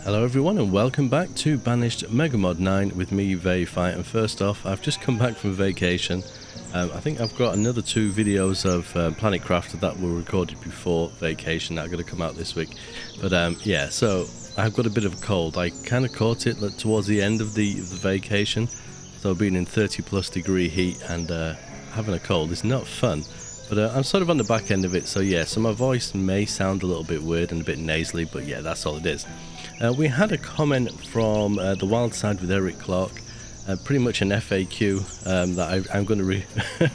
Hello everyone and welcome back to Banished MegaMod 9 with me, Vayify. And first off, I've just come back from vacation. I think I've got another 2 videos of Planet Crafter that were recorded before vacation that are going to come out this week. But yeah, so I've got a bit of a cold. I kind of caught it towards the end of the vacation. So being in 30 plus degree heat and having a cold is not fun. But I'm sort of on the back end of it, so yeah, so my voice may sound a little bit weird and a bit nasally, but yeah, that's all it is. We had a comment from the Wild Side with Eric Clark, pretty much an FAQ that I'm going to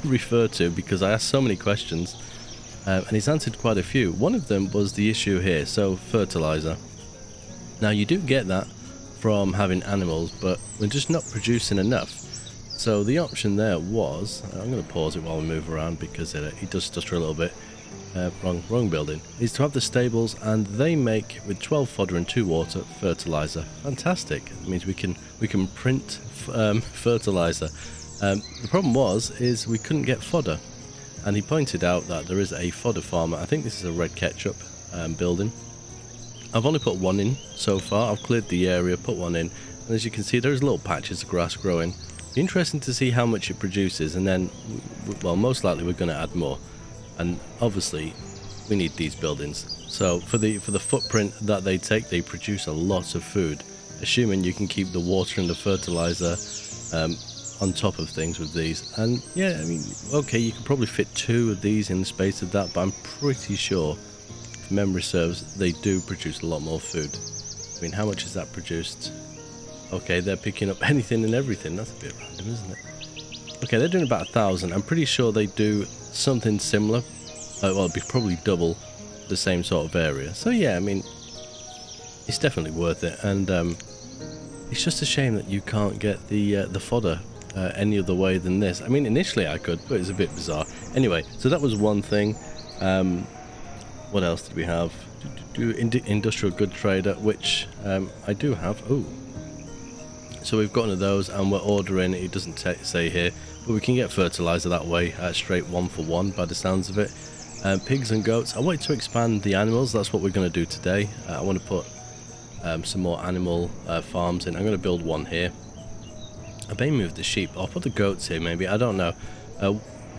refer to because I asked so many questions, and he's answered quite a few. One of them was the issue here, so fertilizer. Now you do get that from having animals, but we're just not producing enough. So the option there was, I'm going to pause it while we move around because it does stutter a little bit. Wrong building. Is to have the stables, and they make with 12 fodder and 2 water fertilizer. Fantastic. It means we can print fertilizer. The problem is we couldn't get fodder, and he pointed out that there is a fodder farmer. I think this is a red ketchup building. I've only put 1 in so far. I've cleared the area, put 1 in, and as you can see, there's little patches of grass growing. Interesting to see how much it produces, and then, well, most likely we're going to add more. And obviously we need these buildings, so for the footprint that they take, they produce a lot of food, assuming you can keep the water and the fertilizer on top of things with these. And yeah, I mean, okay, you could probably fit 2 of these in the space of that, but I'm pretty sure, if memory serves, they do produce a lot more food. I mean, how much is that produced? Okay, they're picking up anything and everything. That's a bit random, isn't it? Okay, they're doing about 1,000. I'm pretty sure they do something similar. Well, it'd be probably double the same sort of area. So yeah, I mean, it's definitely worth it. And it's just a shame that you can't get the fodder any other way than this. I mean, initially I could, but it's a bit bizarre. Anyway, so that was one thing. What else did we have? Industrial good trader, which I do have. Oh. So we've got one of those, and we're ordering, it doesn't say here, but we can get fertilizer that way, straight 1 for 1 by the sounds of it. Pigs and goats, I wanted to expand the animals, that's what we're going to do today. I want to put some more animal farms in. I'm going to build 1 here. I may move the sheep, I'll put the goats here maybe, I don't know.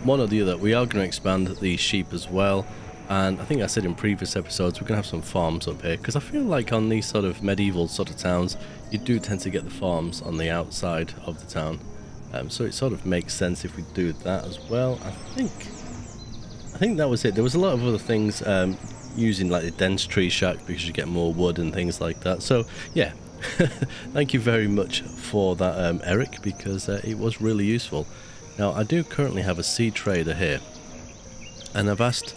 One or the other. We are going to expand the sheep as well. And I think I said in previous episodes we're going to have some farms up here, because I feel like on these sort of medieval sort of towns you do tend to get the farms on the outside of the town, so it sort of makes sense if we do that as well. I think that was it. There was a lot of other things, using like the dense tree shack because you get more wood and things like that. So yeah, thank you very much for that, Eric, because it was really useful. Now I do currently have a seed trader here, and I've asked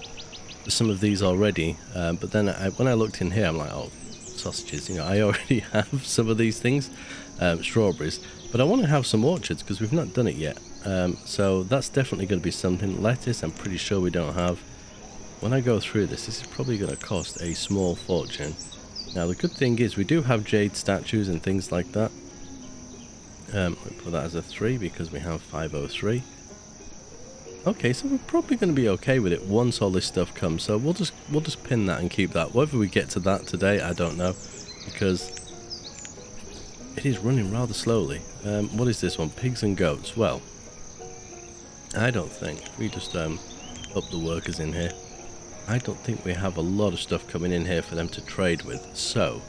some of these already, but then when I looked in here, I'm like, oh, sausages, you know, I already have some of these things, strawberries, but I want to have some orchards because we've not done it yet. So that's definitely going to be something. Lettuce, I'm pretty sure we don't have. When I go through this is probably going to cost a small fortune. Now the good thing is we do have jade statues and things like that. I'll put that as a 3 because we have 503. Okay, so we're probably going to be okay with it once all this stuff comes. So we'll just pin that and keep that. Whether we get to that today, I don't know, because it is running rather slowly. What is this one? Pigs and goats. Well, I don't think we just up the workers in here. I don't think we have a lot of stuff coming in here for them to trade with. So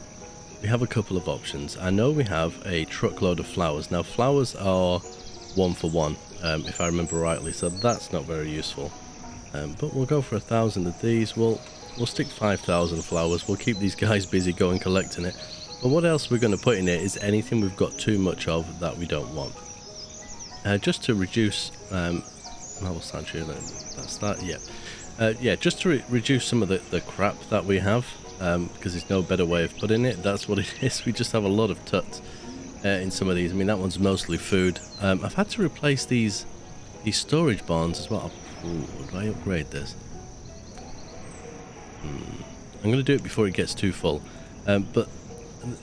we have a couple of options. I know we have a truckload of flowers. Now flowers are 1 for 1. If I remember rightly, so that's not very useful. But we'll go for 1,000 of these. We'll stick 5,000 flowers. We'll keep these guys busy going collecting it. But what else we're going to put in it is anything we've got too much of that we don't want. Just to reduce, what's that? That's that. Yeah, yeah. Just to reduce some of the crap that we have, because there's no better way of putting it. That's what it is. We just have a lot of tut. In some of these. I mean, that one's mostly food. I've had to replace these storage barns as well. Ooh, do I upgrade this? I'm going to do it before it gets too full. But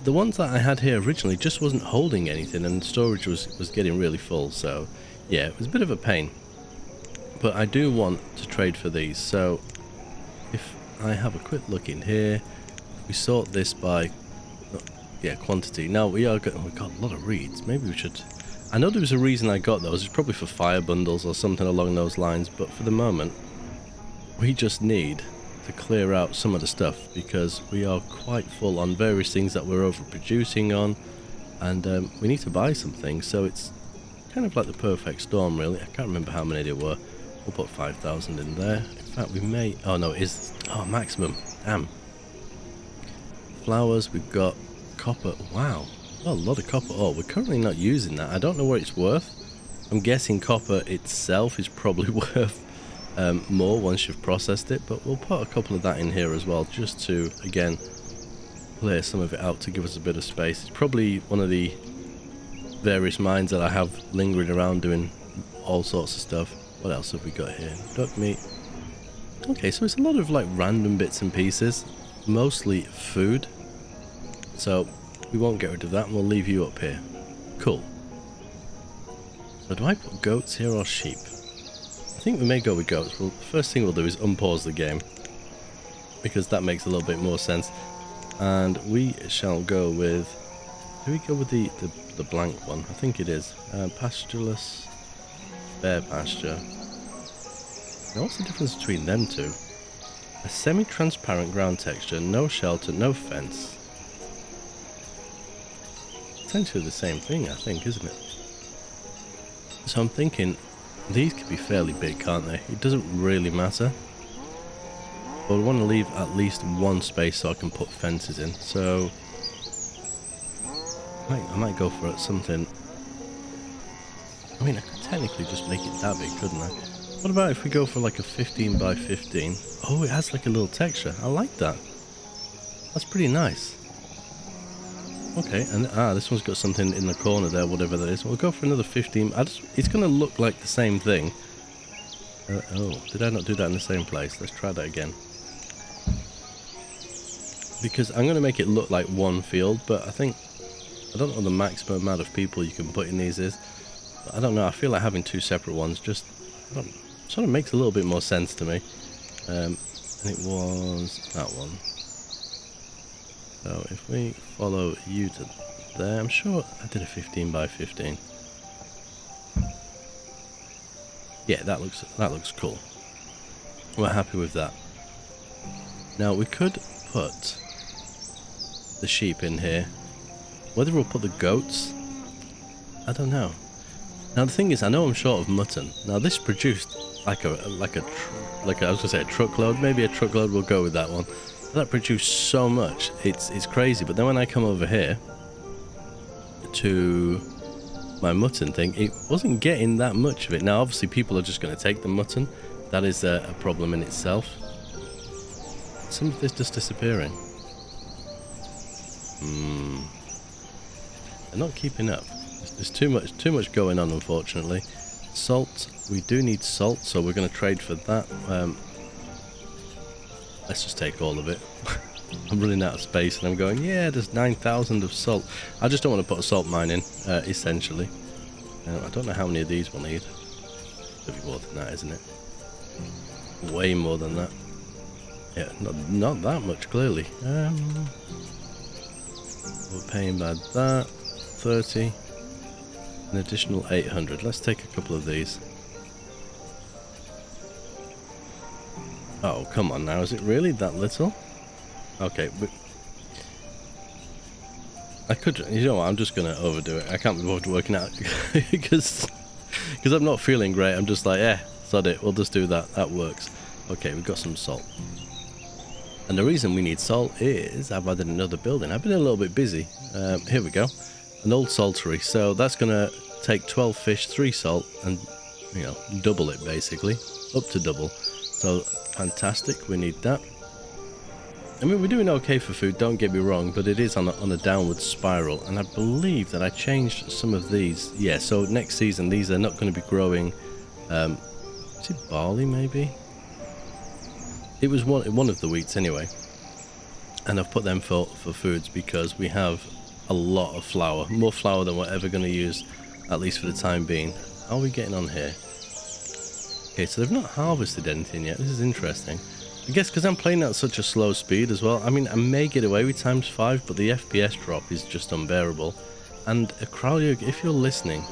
the ones that I had here originally just wasn't holding anything, and storage was getting really full. So yeah, it was a bit of a pain. But I do want to trade for these. So if I have a quick look in here, we sort this by Yeah, quantity. Now we got a lot of reeds. Maybe we should. I know there was a reason I got those. It's probably for fire bundles or something along those lines. But for the moment, we just need to clear out some of the stuff because we are quite full on various things that we're overproducing on, and we need to buy some things. So it's kind of like the perfect storm, really. I can't remember how many there were. We'll put 5,000 in there. In fact, we may. Oh no, it is. Oh, maximum. Damn. Flowers. We've got copper. Wow. Oh, a lot of copper. Oh, we're currently not using that. I don't know what it's worth. I'm guessing copper itself is probably worth more once you've processed it, but we'll put a couple of that in here as well, just to, again, clear some of it out to give us a bit of space. It's probably one of the various mines that I have lingering around doing all sorts of stuff. What else have we got here? Duck meat. Okay, so it's a lot of like random bits and pieces, mostly food. So we won't get rid of that, and we'll leave you up here. Cool. So do I put goats here or sheep? I think we may go with goats. Well, the first thing we'll do is unpause the game, because that makes a little bit more sense. And we shall go with... Do we go with the blank one? I think it is. Pastureless, bare pasture. Now what's the difference between them two? A semi-transparent ground texture, no shelter, no fence. Essentially the same thing, I think, isn't it? So I'm thinking these could be fairly big, can't they? It doesn't really matter. But I want to leave at least one space so I can put fences in. So I might go for something. I mean, I could technically just make it that big, couldn't I? What about if we go for like a 15 by 15? Oh, it has like a little texture. I like that. That's pretty nice. Okay, and this one's got something in the corner there, whatever that is. We'll go for another 15. It's going to look like the same thing. Oh, did I not do that in the same place? Let's try that again. Because I'm going to make it look like one field, but I don't know what the maximum amount of people you can put in these is. But I don't know, I feel like having two separate ones just sort of makes a little bit more sense to me. And it was that one. So if we follow you to there, I'm sure I did a 15 by 15. Yeah, that looks cool. We're happy with that. Now we could put the sheep in here. Whether we'll put the goats, I don't know. Now the thing is, I know I'm short of mutton. Now this produced like I was gonna say a truckload. Maybe a truckload. We'll go with that one. That produced so much, it's crazy. But then when I come over here to my mutton thing, it wasn't getting that much of it. Now obviously people are just going to take the mutton. That is a problem in itself. Some of this just disappearing. They're not keeping up. There's too much going on, unfortunately. Salt, we do need salt, so we're going to trade for that. Let's just take all of it. I'm running out of space and I'm going, yeah, there's 9,000 of salt. I just don't want to put a salt mine in, essentially. I don't know how many of these we'll need. It'll be more than that, isn't it? Way more than that. Yeah, not that much, clearly. We're paying by that. 30. An additional 800. Let's take a couple of these. Oh, come on now. Is it really that little? Okay, but I could, you know what, I'm just going to overdo it. I can't be bothered working out because I'm not feeling great. I'm just like, sod it. We'll just do that. That works. Okay, we've got some salt. And the reason we need salt is I've added another building. I've been a little bit busy. Here we go. An old saltery. So that's going to take 12 fish, 3 salt, and, you know, double it basically. Up to double. So fantastic, we need that. I mean, we're doing okay for food, don't get me wrong, but it is on a downward spiral, and I believe that I changed some of these. Yeah, so next season these are not going to be growing. Is it barley maybe? It was one of the wheats anyway, and I've put them for foods because we have a lot of flour, more flour than we're ever going to use, at least for the time being. How are we getting on here? Okay, so they've not harvested anything yet. This is interesting. I guess because I'm playing at such a slow speed as well. I mean, I may get away with ×5, but the FPS drop is just unbearable. And Akralia, if you're listening,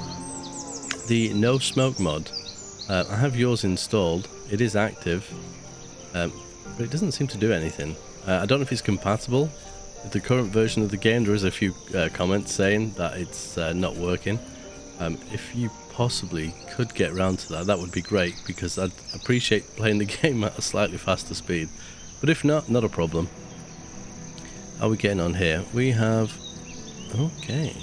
the no smoke mod, I have yours installed. It is active, but it doesn't seem to do anything. I don't know if it's compatible with the current version of the game. There is a few comments saying that it's not working. If you possibly could get around to that, that would be great, because I'd appreciate playing the game at a slightly faster speed. But if not, not a problem. How are we getting on here? We have... okay.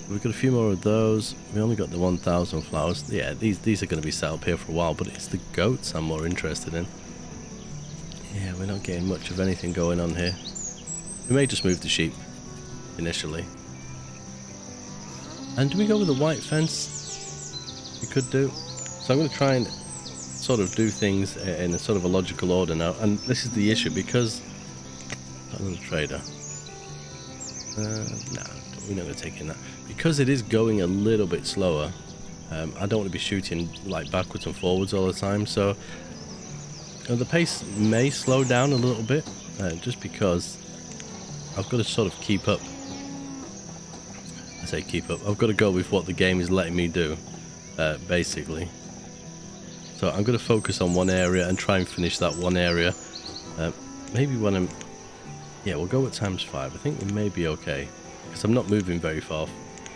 We've got a few more of those. We only got the 1,000 flowers. Yeah, these are going to be set up here for a while, but it's the goats I'm more interested in. Yeah, we're not getting much of anything going on here. We may just move the sheep initially. And do we go with a white fence? We could do. So I'm going to try and sort of do things in a sort of a logical order now. And this is the issue, because... another trader. No, we're not going to take in that. Because it is going a little bit slower, I don't want to be shooting like backwards and forwards all the time. So the pace may slow down a little bit, just because I've got to sort of keep up. I say keep up. I've got to go with what the game is letting me do, basically. So I'm going to focus on one area and try and finish that one area. Maybe when I'm... yeah, we'll go with ×5. I think we may be okay, because I'm not moving very far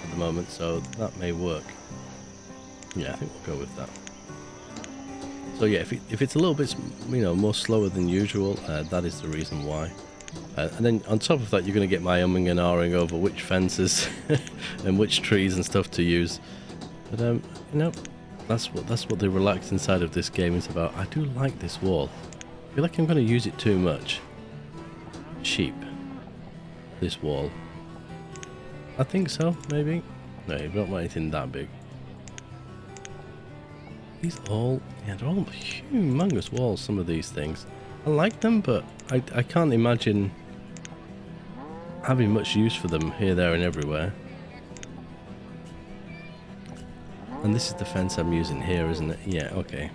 at the moment, so that may work. Yeah, I think we'll go with that. So yeah, if it's a little bit, more slower than usual, that is the reason why. And then on top of that, you're going to get my umming and ahhing over which fences and which trees and stuff to use. But that's what the relaxed inside of this game is about. I do like this wall. I feel like I'm going to use it too much. Sheep. This wall. I think so, maybe. No, you don't want anything that big. These all... yeah, they're all humongous walls, some of these things. I like them, but I can't imagine having much use for them here, there and everywhere. And this is the fence I'm using here, isn't it? Yeah, okay.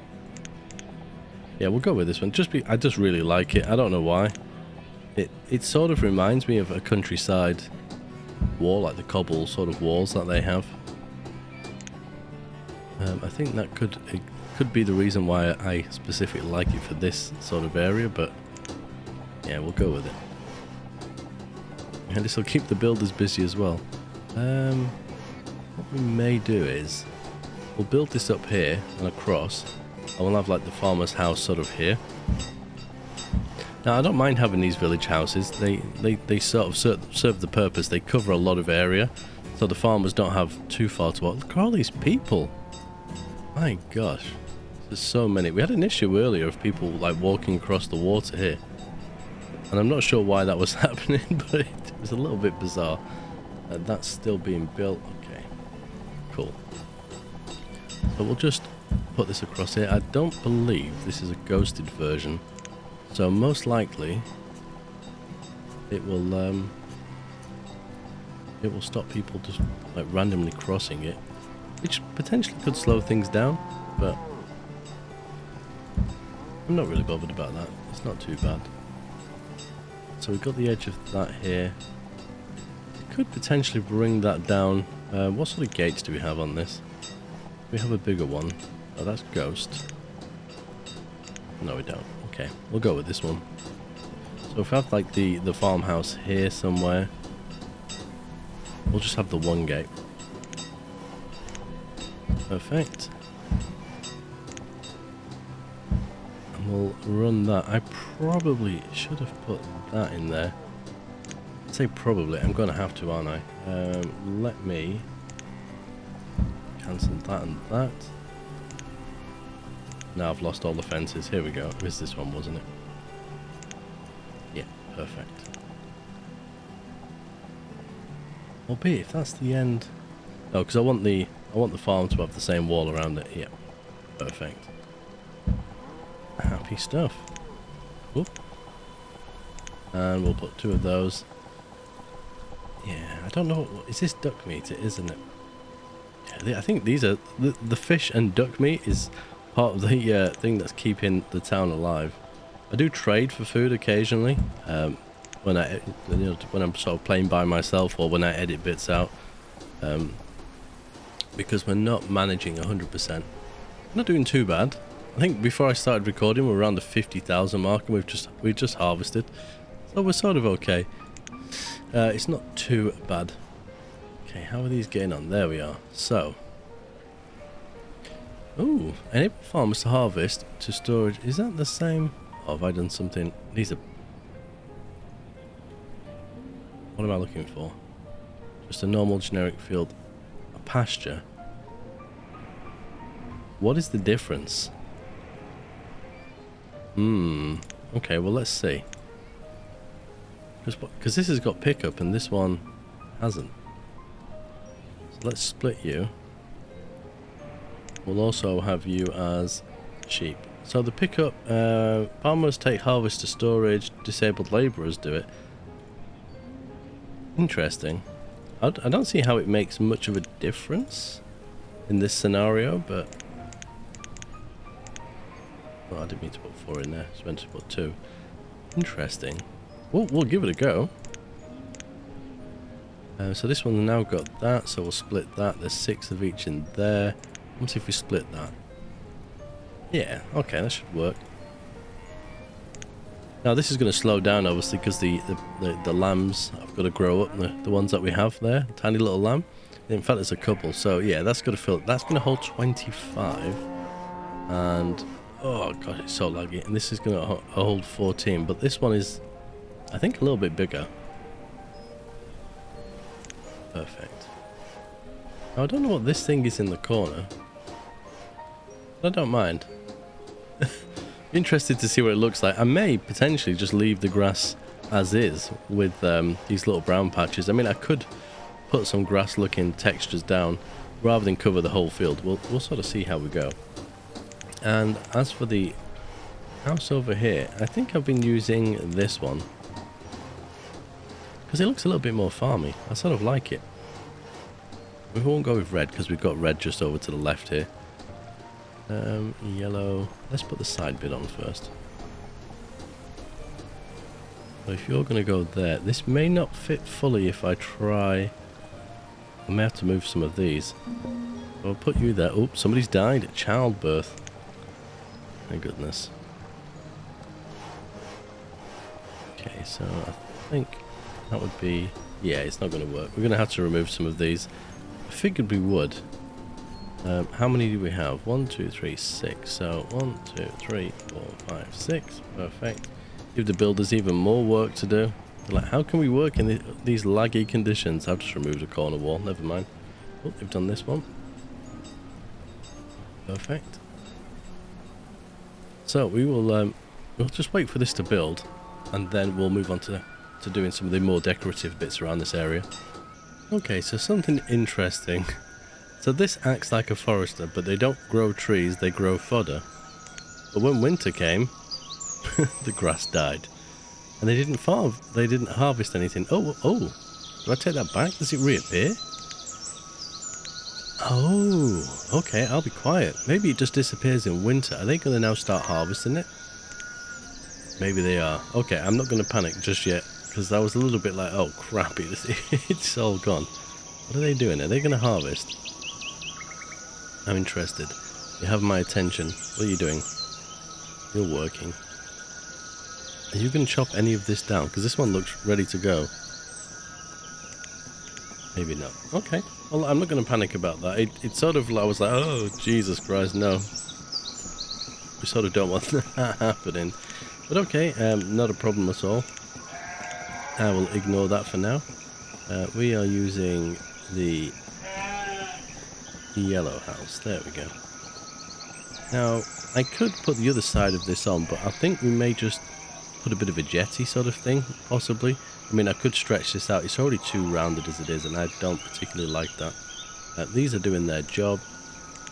Yeah, we'll go with this one. I just really like it. I don't know why. It sort of reminds me of a countryside wall, like the cobble sort of walls that they have. I think that could be the reason why I specifically like it for this sort of area, but yeah, we'll go with it. And this will keep the builders busy as well. What we may do is we'll build this up here and across, and we'll have like the farmer's house sort of here. Now I don't mind having these village houses. They sort of serve the purpose. They cover a lot of area, so the farmers don't have too far to walk. Look at all these people. My gosh, there's so many. We had an issue earlier of people like walking across the water here, and I'm not sure why that was happening, but it was a little bit bizarre. That's still being built. Okay, cool. So we'll just put this across here. I don't believe this is a ghosted version, so most likely it will stop people just like randomly crossing it, which potentially could slow things down, but I'm not really bothered about that. It's not too bad. So we've got the edge of that here. We could potentially bring that down. What sort of gates do we have on this? We have a bigger one. Oh, that's ghost. No, we don't. Okay, we'll go with this one. So if we have like the farmhouse here somewhere, we'll just have the one gate. Perfect. And we'll run that. I probably should have put that in there. I'd say probably. I'm going to have to, aren't I? Let me cancel that and that. Now I've lost all the fences. Here we go. It was this one, wasn't it? Yeah, perfect. Albeit, if that's the end... Oh, because I want the farm to have the same wall around it. Yeah, perfect. Happy stuff. Whoop. And we'll put 2 of those. Yeah, I don't know. Is this duck meat? It isn't it? Yeah, I think these are... The fish and duck meat is part of the thing that's keeping the town alive. I do trade for food occasionally, when when I'm sort of playing by myself or when I edit bits out, because we're not managing 100%. Not doing too bad. I think before I started recording, we're around the 50,000 mark, and we've just harvested, so we're sort of okay. It's not too bad. Okay, how are these getting on? There we are. So, ooh, enable farmers to harvest to storage. Is that the same? Oh, have I done something? These are... What am I looking for? Just a normal generic field. A pasture. What is the difference? Okay, well, let's see. Because this has got pickup and this one hasn't. So let's split you. We'll also have you as sheep. So the pickup, farmers take harvest to storage, disabled labourers do it. Interesting. I don't see how it makes much of a difference in this scenario, but... Oh, I didn't mean to put 4 in there. I was meant to put 2. Interesting. We'll give it a go. So this one's now got that, so we'll split that. There's 6 of each in there. Let's see if we split that. Yeah, okay, that should work. Now this is going to slow down, obviously, because the lambs have got to grow up. The ones that we have there, tiny little lamb. In fact, there's a couple. So yeah, that's going to fill. That's going to hold 25. And oh god, it's so laggy. And this is going to hold 14. But this one is, I think, a little bit bigger. Perfect. Now, I don't know what this thing is in the corner. I don't mind. Interested to see what it looks like. I may potentially just leave the grass as is with these little brown patches. I mean, I could put some grass looking textures down rather than cover the whole field. We'll sort of see how we go. And as for the house over here, I think I've been using this one because it looks a little bit more farmy. I sort of like it. We won't go with red because we've got red just over to the left here. Yellow. Let's put the side bit on first. So if you're going to go there, this may not fit fully if I try. I may have to move some of these. I'll put you there. Oops, somebody's died at childbirth. My goodness. Okay, so I think that would be... Yeah, it's not going to work. We're going to have to remove some of these. I figured we would. How many do we have? 1, 2, 3, 6. So 1, 2, 3, 4, 5, 6. Perfect. Give the builders even more work to do. They're like, how can we work in these laggy conditions? I've just removed a corner wall. Never mind. Oh, they've done this one. Perfect. So we will we'll just wait for this to build, and then we'll move on to doing some of the more decorative bits around this area. Okay, so something interesting. So this acts like a forester, but they don't grow trees, they grow fodder. But when winter came, the grass died. And they didn't harvest anything. Oh, do I take that back? Does it reappear? Oh, okay, I'll be quiet. Maybe it just disappears in winter. Are they going to now start harvesting it? Maybe they are. Okay, I'm not going to panic just yet, because I was a little bit like, oh crap, it's all gone. What are they doing? Are they going to harvest? I'm interested. You have my attention. What are you doing? You're working. Are you going to chop any of this down? Because this one looks ready to go. Maybe not. Okay. Well, I'm not going to panic about that. It sort of, I was like, oh, Jesus Christ, no. We sort of don't want that happening. But okay, not a problem at all. I will ignore that for now. We are using the yellow house. There we go. Now, I could put the other side of this on, but I think we may just put a bit of a jetty sort of thing, possibly. I mean, I could stretch this out. It's already too rounded as it is, and I don't particularly like that. These are doing their job,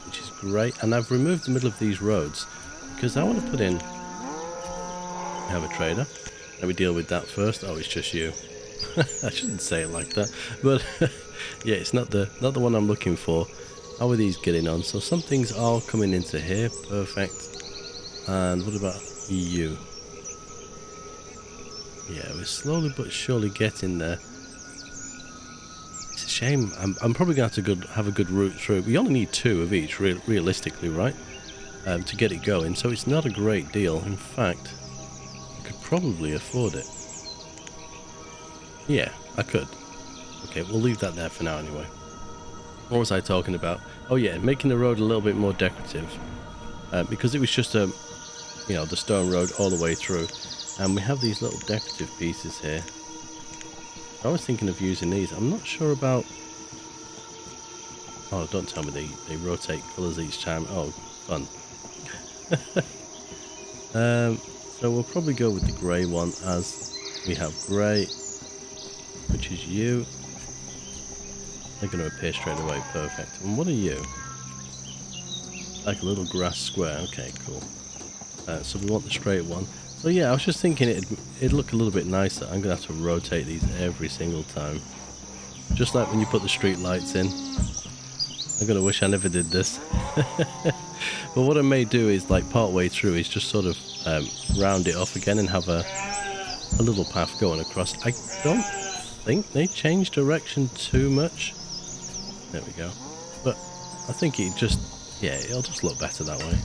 which is great. And I've removed the middle of these roads because I want to put in... I have a trader. Let me deal with that first. Oh, it's just you. I shouldn't say it like that, but yeah, it's not the one I'm looking for. How are these getting on? So some things are coming into here. Perfect. And what about you? Yeah, we're slowly but surely getting there. It's a shame. I'm probably going to have to have a good route through. We only need 2 of each, realistically, right? To get it going. So it's not a great deal. In fact, I could probably afford it. Yeah, I could. Okay, we'll leave that there for now anyway. What was I talking about? Oh yeah, making the road a little bit more decorative. Because it was just a, you know, the stone road all the way through. And we have these little decorative pieces here. I was thinking of using these. I'm not sure about... Oh, don't tell me they rotate colours each time. Oh, fun. So we'll probably go with the grey one, as we have grey, which is you. They're going to appear straight away. Perfect. And what are you? Like a little grass square. Okay, cool. So we want the straight one. So yeah, I was just thinking it'd look a little bit nicer. I'm going to have to rotate these every single time. Just like when you put the street lights in. I'm going to wish I never did this. But what I may do is, like, part way through, is just sort of round it off again and have a little path going across. I don't think they changed direction too much. There we go. But I think it just, yeah, it'll just look better that way.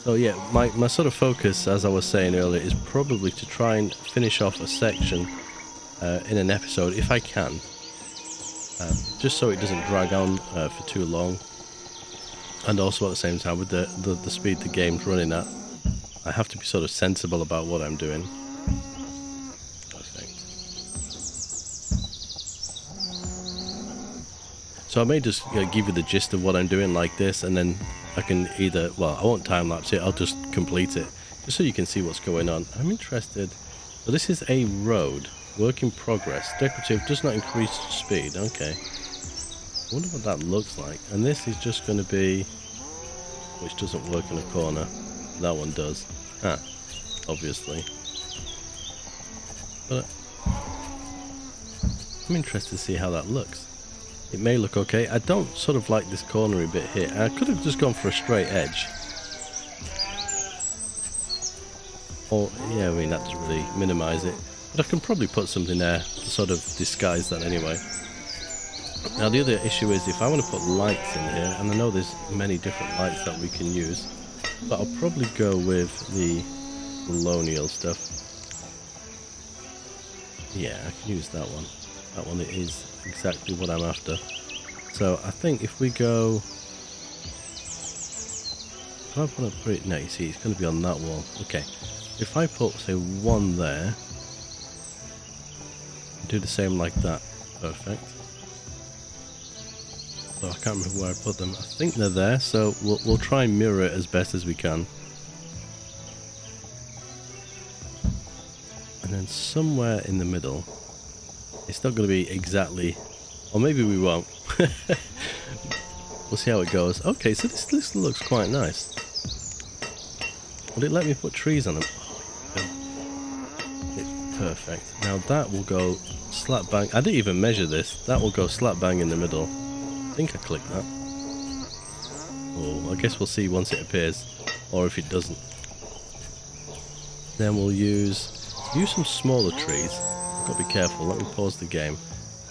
So yeah, my sort of focus, as I was saying earlier, is probably to try and finish off a section in an episode if I can. Just so it doesn't drag on for too long. And also at the same time, with the speed the game's running at, I have to be sort of sensible about what I'm doing. Perfect. So I may just give you the gist of what I'm doing like this, and then I can either, well, I won't time lapse it, I'll just complete it, just so you can see what's going on. I'm interested. So this is a road, work in progress, decorative, does not increase speed. Okay. I wonder what that looks like. And this is just going to be, which doesn't work in a corner. That one does. Ah, obviously. But I'm interested to see how that looks. It may look okay. I don't sort of like this cornery bit here. I could have just gone for a straight edge. Or, yeah, I mean, that doesn't really minimise it. But I can probably put something there to sort of disguise that anyway. Now the other issue is if I want to put lights in here, and I know there's many different lights that we can use, but I'll probably go with the colonial stuff. Yeah, I can use that one. That one is exactly what I'm after. So I think if we go... If I want to put it... No, you see, it's going to be on that wall. Okay. If I put, say, one there, do the same like that. Perfect. So I can't remember where I put them. I think they're there, so we'll try and mirror it as best as we can. And then somewhere in the middle, it's not going to be exactly, or maybe we won't. We'll see how it goes. Okay, so this looks quite nice. Will it let me put trees on them? It's perfect. Now that will go slap bang. I didn't even measure this. That will go slap bang in the middle. I think I clicked that. Oh, I guess we'll see once it appears, or if it doesn't. Then we'll use some smaller trees. I've got to be careful. Let me pause the game.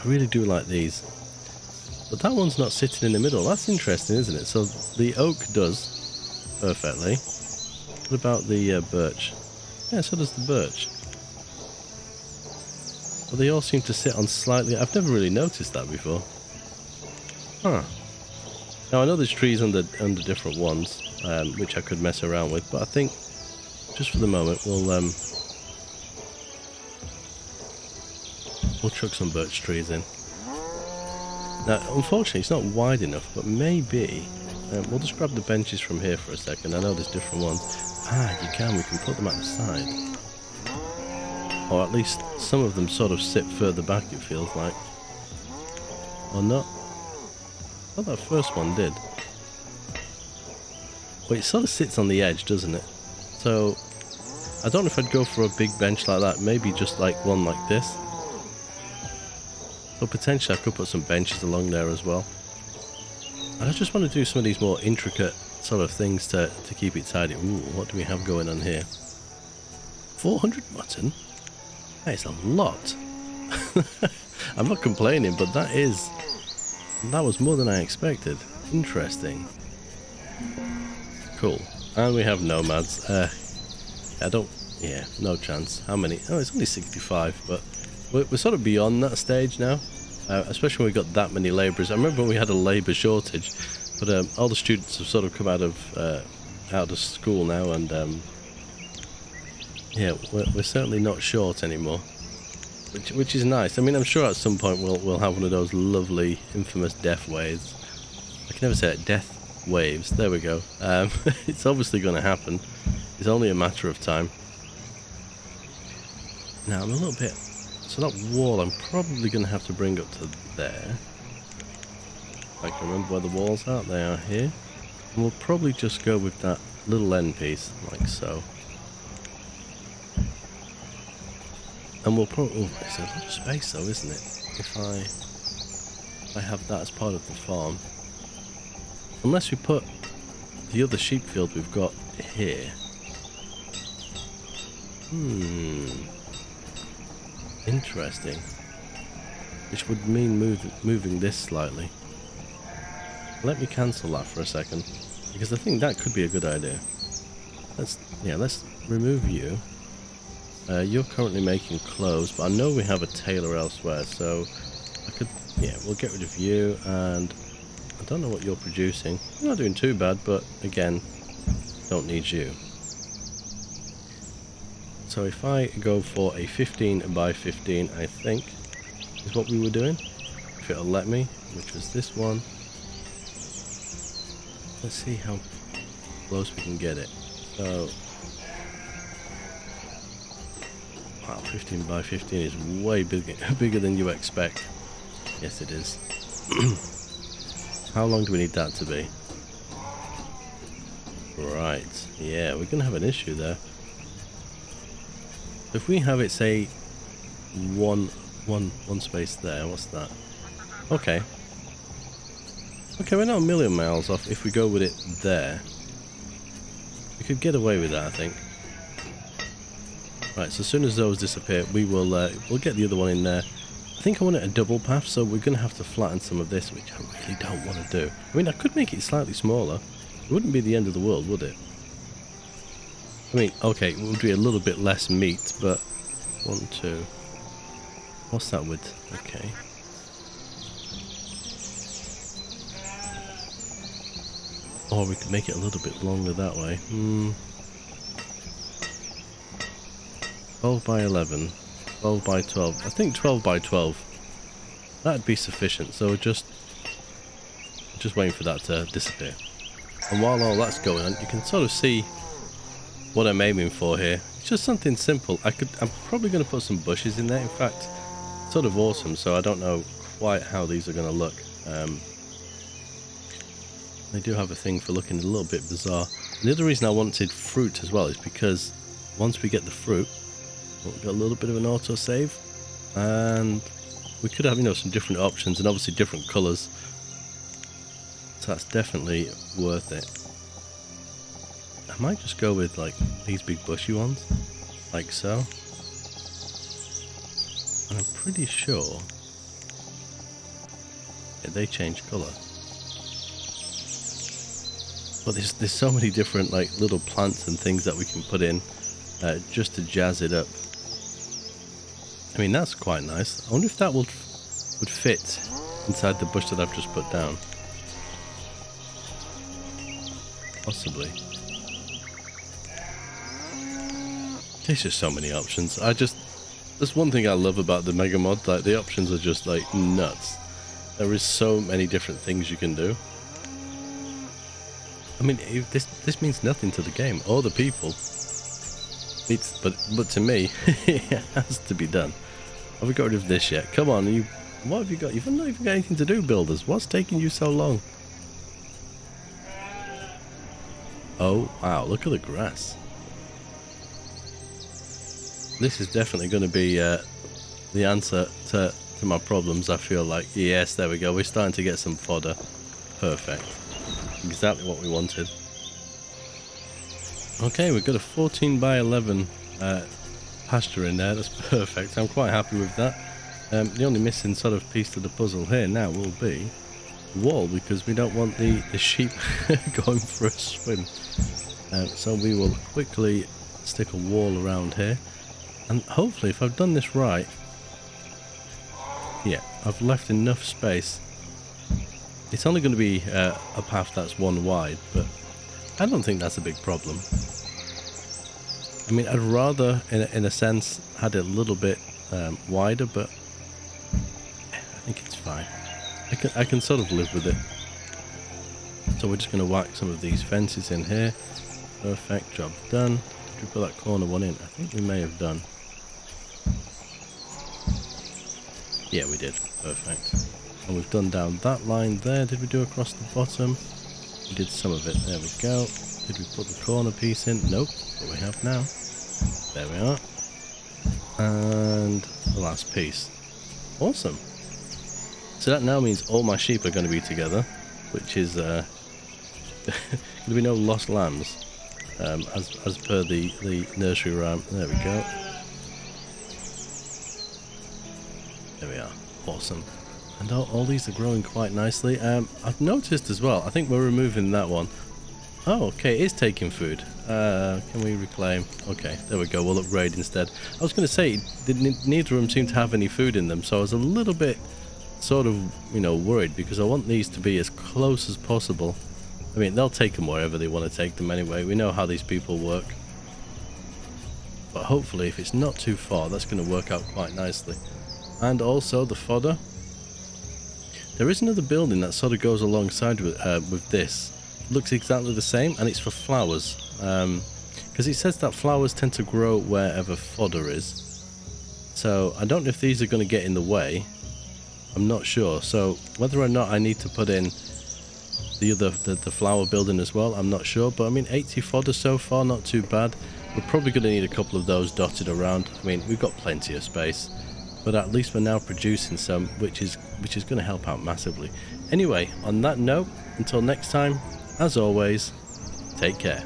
I really do like these. But that one's not sitting in the middle. That's interesting, isn't it? So the oak does perfectly. What about the birch? Yeah, so does the birch. Well, they all seem to sit on slightly... I've never really noticed that before. Huh. Now I know there's trees under different ones, which I could mess around with, but I think just for the moment we'll chuck some birch trees in. Now unfortunately it's not wide enough, but maybe we'll just grab the benches from here for a second. I know there's different ones. Ah, we can put them at the side, or at least some of them sort of sit further back, it feels like, or not. I thought that first one did. Well, it sort of sits on the edge, doesn't it? So, I don't know if I'd go for a big bench like that. Maybe just like one like this. So potentially I could put some benches along there as well. And I just want to do some of these more intricate sort of things to keep it tidy. Ooh, what do we have going on here? 400 mutton? That is a lot. I'm not complaining, but that was more than I expected. Interesting. Cool. And we have nomads. Yeah, no chance. How many? Oh, it's only 65, but we're sort of beyond that stage now. Especially when we got that many labourers. I remember when we had a labour shortage, but all the students have sort of come out of school now, and yeah, we're certainly not short anymore, which is nice. I mean, I'm sure at some point we'll have one of those lovely, infamous death waves. I can never say it. Death waves. There we go. It's obviously going to happen. It's only a matter of time. Now I'm a little bit. So that wall, I'm probably going to have to bring up to there. I can remember where the walls are. They are here. And we'll probably just go with that little end piece, like so. And we'll probably... Oh, it's a lot of space though, isn't it? If I have that as part of the farm. Unless we put the other sheep field we've got here. Interesting. Which would mean moving this slightly. Let me cancel that for a second, because I think that could be a good idea. Let's remove you. You're currently making clothes, but I know we have a tailor elsewhere, so we'll get rid of you, and I don't know what you're producing. You're not doing too bad, but again, don't need you. So if I go for a 15 by 15, I think, is what we were doing. If it'll let me, which was this one. Let's see how close we can get it. So, wow, 15 by 15 is way bigger than you expect. Yes, it is. How long do we need that to be? Right, yeah, we're going to have an issue there. If we have it, say, one space there, what's that? Okay. Okay, we're not a million miles off if we go with it there. We could get away with that, I think. Right, so as soon as those disappear, we'll get the other one in there. I think I want it a double path, so we're going to have to flatten some of this, which I really don't want to do. I mean, I could make it slightly smaller. It wouldn't be the end of the world, would it? I mean, okay, it would be a little bit less meat, but 1, 2. What's that width? Okay. Or we could make it a little bit longer that way. 12 by 11. 12 by 12. I think 12 by 12. That'd be sufficient. So just waiting for that to disappear. And while all that's going on, you can sort of see what I'm aiming for here. It's just something simple. I'm probably going to put some bushes in there. In fact, it's sort of autumn, so I don't know quite how these are going to look. They do have a thing for looking a little bit bizarre. And the other reason I wanted fruit as well is because once we get the fruit, we've got a little bit of an autosave, and we could have, some different options and obviously different colours. So that's definitely worth it. I might just go with like these big bushy ones, like so. And I'm pretty sure they change colour. But there's so many different like little plants and things that we can put in just to jazz it up. I mean, that's quite nice. I wonder if that would fit inside the bush that I've just put down. Possibly. There's just so many options. That's one thing I love about the MegaMod. Like, the options are just like nuts. There is so many different things you can do. I mean, this means nothing to the game or the people. But to me, it has to be done. Have we got rid of this yet? Come on, what have you got? You've not even got anything to do, builders. What's taking you so long? Oh wow! Look at the grass. This is definitely going to be the answer to my problems, I feel like. Yes, there we go. We're starting to get some fodder. Perfect. Exactly what we wanted. Okay, we've got a 14 by 11 pasture in there. That's perfect. I'm quite happy with that. The only missing sort of piece to the puzzle here now will be wall, because we don't want the sheep going for a swim. So we will quickly stick a wall around here, and hopefully if I've done this right, yeah, I've left enough space. It's only going to be a path that's one wide, but I don't think that's a big problem. I mean, I'd rather in a sense had it a little bit wider, but I think it's fine. I can sort of live with it. So we're just going to whack some of these fences in here. Perfect, job done. Did we put that corner one in? I think we may have done. Yeah, we did. Perfect. And we've done down that line there. Did we do across the bottom? We did some of it. There we go. Did we put the corner piece in? Nope. But we have now. There we are. And the last piece. Awesome. So that now means all my sheep are going to be together, which is going to be no lost lambs, as per the nursery rhyme. There we go. There we are. Awesome. And all these are growing quite nicely. I've noticed as well, I think we're removing that one. Oh, okay, it is taking food. Can we reclaim? Okay, there we go. We'll upgrade instead. I was going to say, neither of them seem to have any food in them, so I was a little bit sort of, you know, worried, because I want these to be as close as possible. I mean, they'll take them wherever they want to take them anyway. We know how these people work. But hopefully, if it's not too far, that's going to work out quite nicely. And also the fodder. There is another building that sort of goes alongside with this. Looks exactly the same, and it's for flowers. Because it says that flowers tend to grow wherever fodder is. So I don't know if these are going to get in the way. I'm not sure. So whether or not I need to put in the flower building as well, I'm not sure. But I mean, 80 fodder so far, not too bad. We're probably going to need a couple of those dotted around. I mean, we've got plenty of space, but at least we're now producing some, which is going to help out massively. Anyway, on that note, until next time, as always, take care.